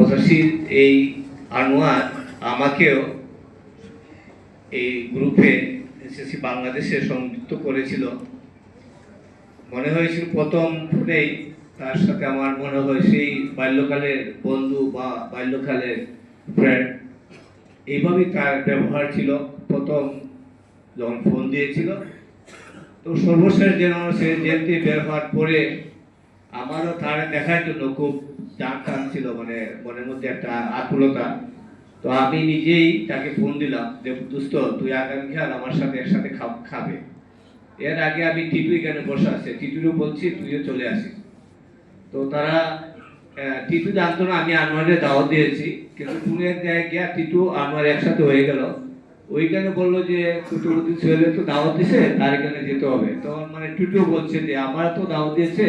85 এই আনোয়ার আমাকেও এই গ্রুপে এসএসসি বাংলাদেশে সংযুক্ত করেছিল। মনে হয়েছিল প্রথম ফুটেই তার সাথে আমার মনে হয় সেই বাল্যকালের বন্ধু বা বাল্যকালের ফ্রেন্ড, এইভাবেই তার ব্যবহার ছিল প্রথম যখন ফোন দিয়েছিল। তো সর্বশেষ যেন সে জেলটি বের হওয়ার পরে আমারও তার দেখার জন্য খুব টান ছিল, মানে মনের মধ্যে একটা আকুলতা। তো আমি নিজেই তাকে ফোন দিলাম যে দোস্ত তুই আগামীকাল আমার সাথে একসাথে খাবে। এর আগে আমি টিটু এখানে বসে আছে, টিটুরও বলছি তুইও চলে আসিস। তো তারা টিটু জানতো না আমি আনোয়ারের দাওয়াত দিয়েছি, কিন্তু কোনো এক জায়গায় গিয়া টিটু আনোয়ার একসাথে হয়ে গেল। ওইখানে বললো যে টুটুবতী ছেলে তো দাওয়াত দিয়েছে তার এখানে যেতে হবে। তখন মানে টুটু বলছে যে আমার তো দাওয়াত দিয়েছে।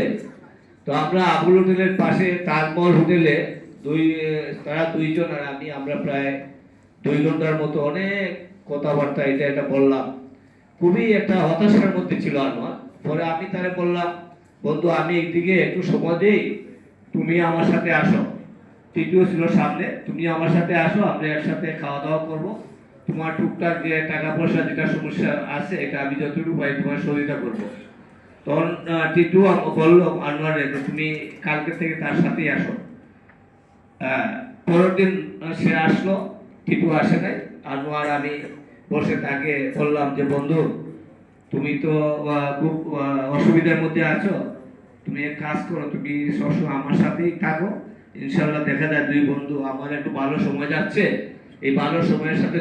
তো আমরা আবুল হোটেলের পাশে তাজমহল হোটেলে তারা দুইজন আর আমরা প্রায় 2 ঘন্টার মতো অনেক কথাবার্তা এটা বললাম। খুবই একটা হতাশার মধ্যে ছিল আনোয়ার। পরে আমি তারে বললাম বন্ধু আমি একদিকে একটু সময় দেই, তুমি আমার সাথে আসো। টিটিও ছিল সামনে, তুমি আমার সাথে আসো, আমরা একসাথে খাওয়া দাওয়া করবো। তোমার টুকটাক যে টাকা পয়সা যেটা সমস্যা আছে এটা আমি যতটুকু পাই তোমার সহযোগিতা করবো। তখন টিটু বললো আনোয়ারে তুমি কালকে থেকে তার সাথেই আসো। পরের দিন সে আসলো, টিটু আসে নাই। আনোয়ার আমি বসে তাকে বললাম যে বন্ধু তুমি তো খুব অসুবিধার মধ্যে আছো, তুমি এক কাজ করো, তুমি সবসময় আমার সাথেই থাকো। ইনশাল্লাহ দেখা যায় দুই বন্ধু আমার একটু ভালো সময় যাচ্ছে, এই ভালো সময়ের সাথে